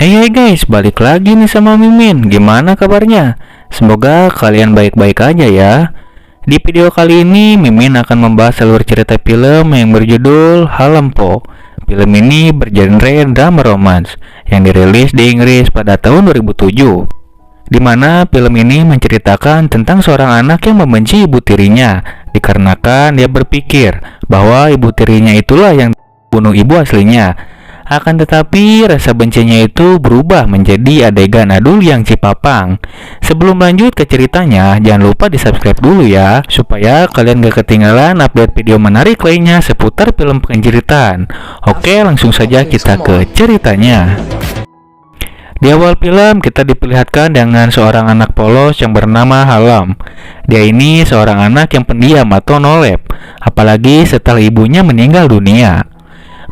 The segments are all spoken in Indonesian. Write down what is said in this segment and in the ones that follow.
Hey guys, balik lagi nih sama Mimin. Gimana kabarnya? Semoga kalian baik-baik aja ya. Di video kali ini Mimin akan membahas alur cerita film yang berjudul Halampo. Film ini bergenre drama romance yang dirilis di Inggris pada tahun 2007, di mana film ini menceritakan tentang seorang anak yang membenci ibu tirinya dikarenakan dia berpikir bahwa ibu tirinya itulah yang bunuh ibu aslinya. Akan tetapi rasa bencinya itu berubah menjadi adegan adul yang cipapang. Sebelum lanjut ke ceritanya, jangan lupa di subscribe dulu ya, supaya kalian gak ketinggalan update video menarik lainnya seputar film penjeritan. Oke, langsung saja kita ke ceritanya. Di awal film kita diperlihatkan dengan seorang anak polos yang bernama Halam. Dia ini seorang anak yang pendiam atau nolep, apalagi setelah ibunya meninggal dunia.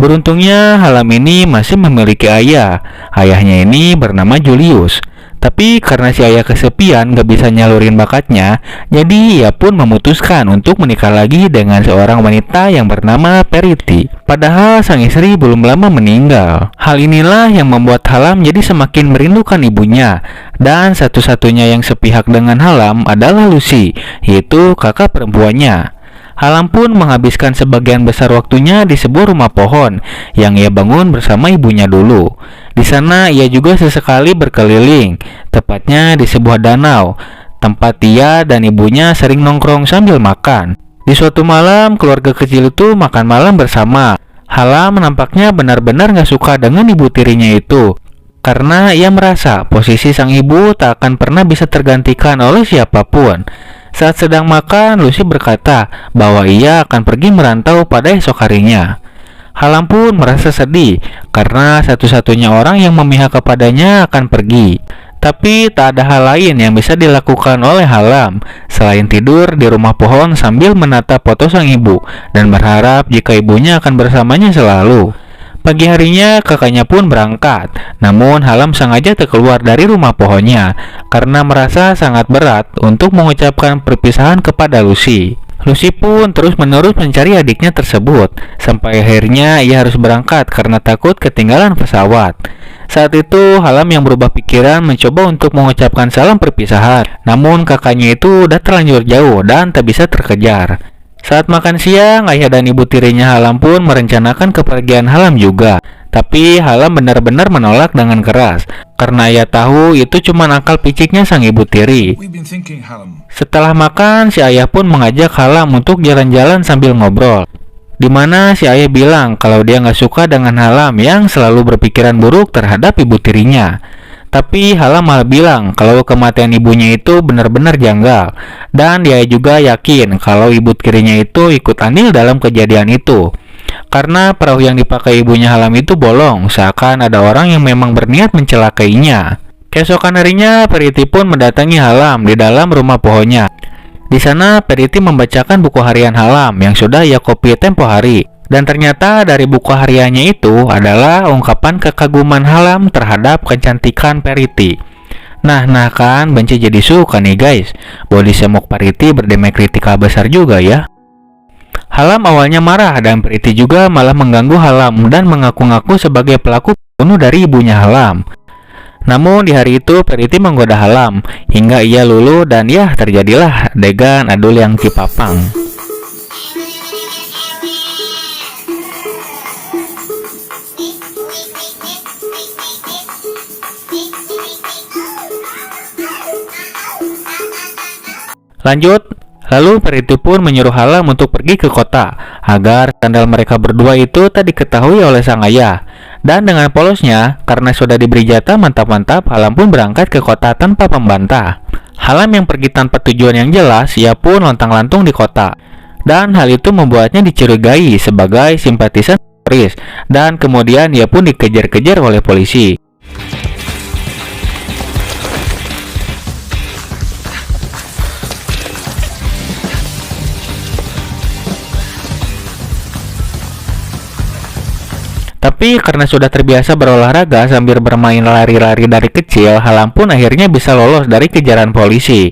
Beruntungnya Halam ini masih memiliki ayah. Ayahnya ini bernama Julius. Tapi karena si ayah kesepian gak bisa nyalurin bakatnya, jadi ia pun memutuskan untuk menikah lagi dengan seorang wanita yang bernama Periti. Padahal sang istri belum lama meninggal. Hal inilah yang membuat Halam jadi semakin merindukan ibunya. Dan satu-satunya yang sepihak dengan Halam adalah Lucy, yaitu kakak perempuannya. Halam pun menghabiskan sebagian besar waktunya di sebuah rumah pohon yang ia bangun bersama ibunya dulu. Di sana ia juga sesekali berkeliling, tepatnya di sebuah danau, tempat ia dan ibunya sering nongkrong sambil makan. Di suatu malam, keluarga kecil itu makan malam bersama. Halam nampaknya benar-benar gak suka dengan ibu tirinya itu, karena ia merasa posisi sang ibu tak akan pernah bisa tergantikan oleh siapapun. Saat sedang makan, Lucy berkata bahwa ia akan pergi merantau pada esok harinya. Halam pun merasa sedih karena satu-satunya orang yang memihak kepadanya akan pergi. Tapi tak ada hal lain yang bisa dilakukan oleh Halam selain tidur di rumah pohon sambil menatap foto sang ibu dan berharap jika ibunya akan bersamanya selalu. Pagi harinya kakaknya pun berangkat, namun Halam sengaja tak keluar dari rumah pohonnya karena merasa sangat berat untuk mengucapkan perpisahan kepada Lucy. Lucy pun terus-menerus mencari adiknya tersebut, sampai akhirnya ia harus berangkat karena takut ketinggalan pesawat. Saat itu Halam yang berubah pikiran mencoba untuk mengucapkan salam perpisahan, namun kakaknya itu udah terlanjur jauh dan tak bisa terkejar. Saat makan siang, ayah dan ibu tirinya Halam pun merencanakan kepergian Halam juga. Tapi Halam benar-benar menolak dengan keras, karena ia tahu itu cuma akal piciknya sang ibu tiri. Setelah makan, si ayah pun mengajak Halam untuk jalan-jalan sambil ngobrol, di mana si ayah bilang kalau dia nggak suka dengan Halam yang selalu berpikiran buruk terhadap ibu tirinya. Tapi Halam malah bilang kalau kematian ibunya itu benar-benar janggal, dan dia juga yakin kalau ibu tirinya itu ikut andil dalam kejadian itu, karena perahu yang dipakai ibunya Halam itu bolong, seakan ada orang yang memang berniat mencelakainya. Keesokan harinya Periti pun mendatangi Halam di dalam rumah pohonnya. Di sana Periti membacakan buku harian Halam yang sudah ia copy tempo hari. Dan ternyata dari buku hariannya itu adalah ungkapan kekaguman Halam terhadap kecantikan Periti. Nah kan benci jadi suka nih guys. Body semok Periti berdamage kritikal besar juga ya. Halam awalnya marah dan Periti juga malah mengganggu Halam dan mengaku-ngaku sebagai pelaku pembunuh dari ibunya Halam. Namun di hari itu Periti menggoda Halam hingga ia luluh dan ya terjadilah adegan adul yang cipapang. Lanjut, lalu Periti pun menyuruh Halam untuk pergi ke kota agar skandal mereka berdua itu tak diketahui oleh sang ayah. Dan dengan polosnya, karena sudah diberi jatah mantap-mantap, Halam pun berangkat ke kota tanpa pembantah. Halam yang pergi tanpa tujuan yang jelas, ia pun lontang-lantung di kota. Dan hal itu membuatnya dicurigai sebagai simpatisan teroris, dan kemudian ia pun dikejar-kejar oleh polisi. Tapi karena sudah terbiasa berolahraga sambil bermain lari-lari dari kecil, Halam pun akhirnya bisa lolos dari kejaran polisi.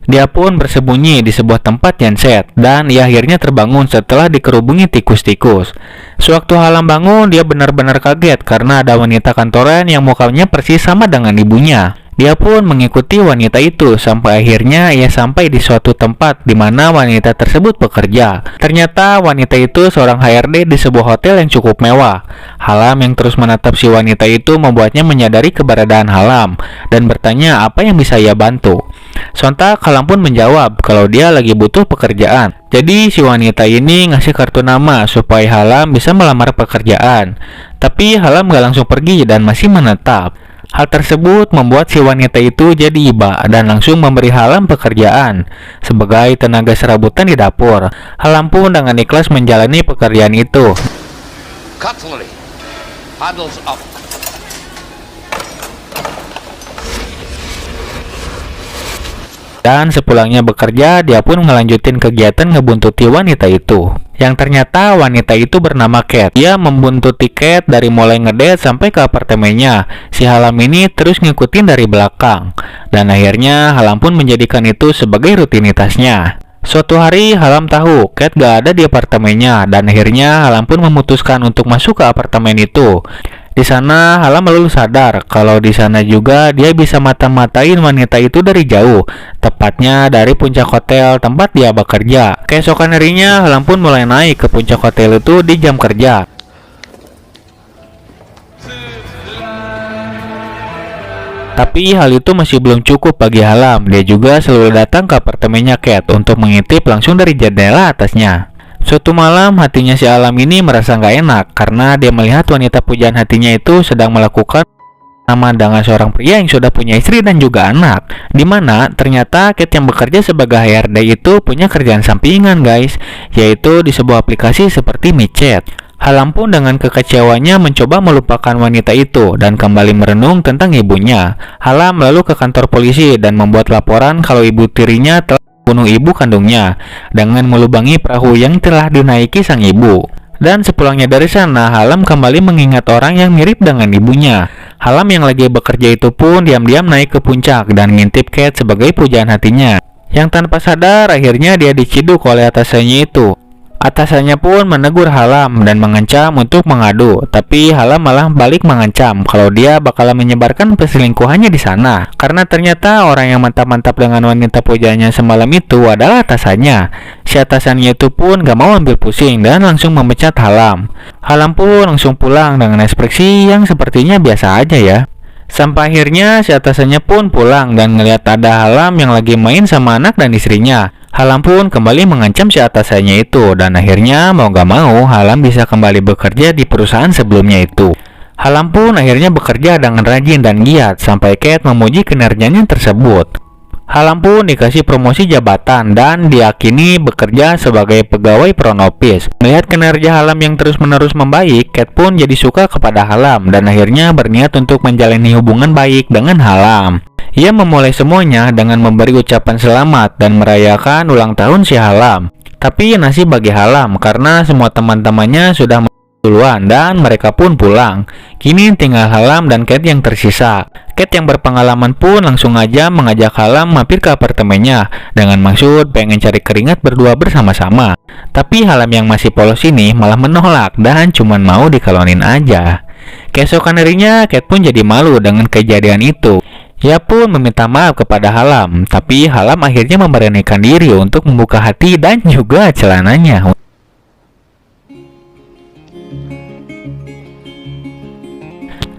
Dia pun bersembunyi di sebuah tempat genset dan ia akhirnya terbangun setelah dikerubungi tikus-tikus. Sewaktu Halam bangun, dia benar-benar kaget karena ada wanita kantoran yang mukanya persis sama dengan ibunya. Dia pun mengikuti wanita itu sampai akhirnya ia sampai di suatu tempat di mana wanita tersebut bekerja. Ternyata wanita itu seorang HRD di sebuah hotel yang cukup mewah. Halam yang terus menatap si wanita itu membuatnya menyadari keberadaan Halam dan bertanya apa yang bisa ia bantu. Sontak Halam pun menjawab kalau dia lagi butuh pekerjaan. Jadi si wanita ini ngasih kartu nama supaya Halam bisa melamar pekerjaan. Tapi Halam gak langsung pergi dan masih menetap. Hal tersebut membuat si wanita itu jadi iba dan langsung memberi Halam pekerjaan sebagai tenaga serabutan di dapur. Halam pun dengan ikhlas menjalani pekerjaan itu. Cutlery. Paddles up. Dan sepulangnya bekerja, dia pun ngelanjutin kegiatan ngebuntuti wanita itu. Yang ternyata wanita itu bernama Cat. Dia membuntuti Cat dari mulai ngedate sampai ke apartemennya. Si Halam ini terus ngikutin dari belakang. Dan akhirnya Halam pun menjadikan itu sebagai rutinitasnya. Suatu hari Halam tahu Cat gak ada di apartemennya dan akhirnya Halam pun memutuskan untuk masuk ke apartemen itu. Di sana Halam lalu sadar kalau di sana juga dia bisa mata-matain wanita itu dari jauh, tepatnya dari puncak hotel tempat dia bekerja. Keesokan harinya Halam pun mulai naik ke puncak hotel itu di jam kerja. Tapi hal itu masih belum cukup bagi Halam. Dia juga selalu datang ke apartemennya Cat untuk mengintip langsung dari jendela atasnya. Suatu malam hatinya si Halam ini merasa nggak enak karena dia melihat wanita pujaan hatinya itu sedang melakukan sama dengan seorang pria yang sudah punya istri dan juga anak. Dimana ternyata Cat yang bekerja sebagai HRD itu punya kerjaan sampingan guys, yaitu di sebuah aplikasi seperti micet. Halam pun dengan kekecewanya mencoba melupakan wanita itu dan kembali merenung tentang ibunya. Halam lalu ke kantor polisi dan membuat laporan kalau ibu tirinya telah bunuh ibu kandungnya dengan melubangi perahu yang telah dinaiki sang ibu. Dan sepulangnya dari sana, Halam kembali mengingat orang yang mirip dengan ibunya. Halam yang lagi bekerja itu pun diam-diam naik ke puncak dan ngintip Cat sebagai pujaan hatinya. Yang tanpa sadar akhirnya dia diciduk oleh atasannya itu. Atasannya pun menegur Halam dan mengancam untuk mengadu, tapi Halam malah balik mengancam kalau dia bakalan menyebarkan perselingkuhannya di sana. Karena ternyata orang yang mantap-mantap dengan wanita pujaannya semalam itu adalah atasannya. Si atasannya itu pun gak mau ambil pusing dan langsung memecat Halam. Halam pun langsung pulang dengan ekspresi yang sepertinya biasa aja ya. Sampai akhirnya si atasannya pun pulang dan ngeliat ada Halam yang lagi main sama anak dan istrinya. Halam pun kembali mengancam si atasannya itu dan akhirnya mau gak mau Halam bisa kembali bekerja di perusahaan sebelumnya itu. Halam pun akhirnya bekerja dengan rajin dan giat sampai Cat memuji kinerjanya tersebut. Halam pun dikasih promosi jabatan dan diyakini bekerja sebagai pegawai front office. Melihat kinerja Halam yang terus-menerus membaik, Cat pun jadi suka kepada Halam dan akhirnya berniat untuk menjalani hubungan baik dengan Halam. Ia memulai semuanya dengan memberi ucapan selamat dan merayakan ulang tahun si Halam. Tapi nasib bagi Halam karena semua teman-temannya sudah duluan dan mereka pun pulang. Kini tinggal Halam dan Cat yang tersisa. Cat yang berpengalaman pun langsung aja mengajak Halam mampir ke apartemennya dengan maksud pengen cari keringat berdua bersama-sama. Tapi Halam yang masih polos ini malah menolak dan cuman mau dikalonin aja. Keesokan harinya Cat pun jadi malu dengan kejadian itu. Ia pun meminta maaf kepada Halam, tapi Halam akhirnya memberanikan diri untuk membuka hati dan juga celananya.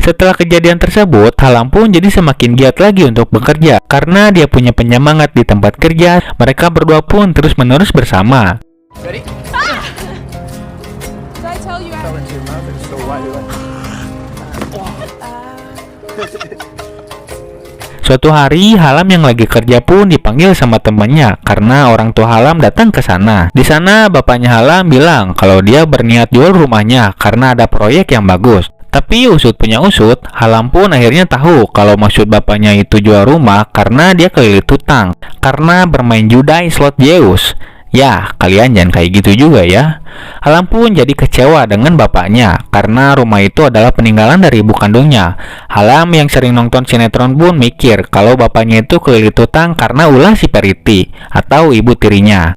Setelah kejadian tersebut, Halam pun jadi semakin giat lagi untuk bekerja. Karena dia punya penyemangat di tempat kerja, mereka berdua pun terus-menerus bersama. Ready? Did I tell you I Into your mouth and so wide away. Suatu hari, Halam yang lagi kerja pun dipanggil sama temannya karena orang tua Halam datang ke sana. Di sana, bapaknya Halam bilang kalau dia berniat jual rumahnya karena ada proyek yang bagus. Tapi usut punya usut, Halam pun akhirnya tahu kalau maksud bapaknya itu jual rumah karena dia kelilit hutang karena bermain judai slot Zeus. Ya, kalian jangan kayak gitu juga ya. Alam pun jadi kecewa dengan bapaknya karena rumah itu adalah peninggalan dari ibu kandungnya. Alam yang sering nonton sinetron pun mikir kalau bapaknya itu kelilit utang karena ulah si Periti atau ibu tirinya.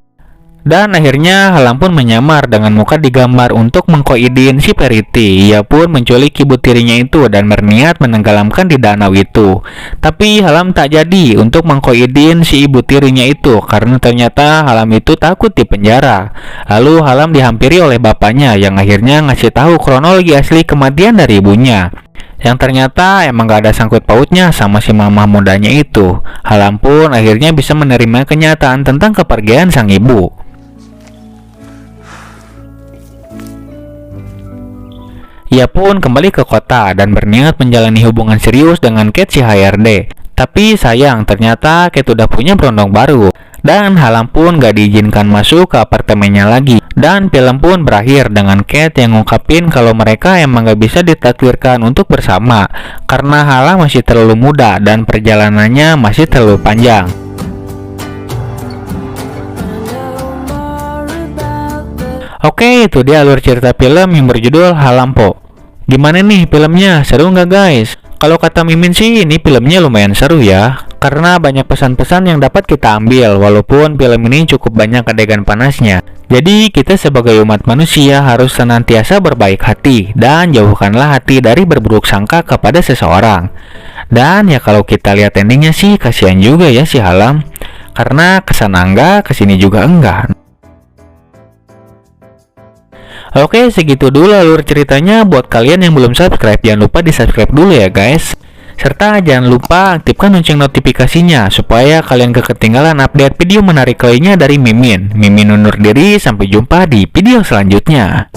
Dan akhirnya Alam pun menyamar dengan muka digambar untuk mengkoidin si Periti. Ia pun menculik ibu tirinya itu dan berniat menenggelamkan di danau itu. Tapi Alam tak jadi untuk mengkoidin si ibu tirinya itu karena ternyata Alam itu takut di penjara. Lalu Alam dihampiri oleh bapaknya yang akhirnya ngasih tahu kronologi asli kematian dari ibunya. Yang ternyata emang gak ada sangkut pautnya sama si mama mudanya itu. Alam pun akhirnya bisa menerima kenyataan tentang kepergian sang ibu. Ia pun kembali ke kota dan berniat menjalani hubungan serius dengan Kate si HRD. Tapi sayang, ternyata Kate udah punya berondong baru. Dan Alam pun gak diizinkan masuk ke apartemennya lagi. Dan film pun berakhir dengan Kate yang ngungkapin kalau mereka emang gak bisa ditakdirkan untuk bersama karena Alam masih terlalu muda dan perjalanannya masih terlalu panjang. Oke, itu dia alur cerita film yang berjudul Halampo. Gimana nih filmnya? Seru nggak guys? Kalau kata Mimin sih ini filmnya lumayan seru ya, karena banyak pesan-pesan yang dapat kita ambil walaupun film ini cukup banyak adegan panasnya. Jadi kita sebagai umat manusia harus senantiasa berbaik hati dan jauhkanlah hati dari berburuk sangka kepada seseorang. Dan ya kalau kita lihat endingnya sih kasihan juga ya si Alam, karena kesana enggak, kesini juga enggak. Oke, segitu dulu alur ceritanya. Buat kalian yang belum subscribe, jangan lupa di subscribe dulu ya guys. Serta jangan lupa aktifkan lonceng notifikasinya supaya kalian gak ketinggalan update video menarik lainnya dari Mimin. Mimin undur diri, sampai jumpa di video selanjutnya.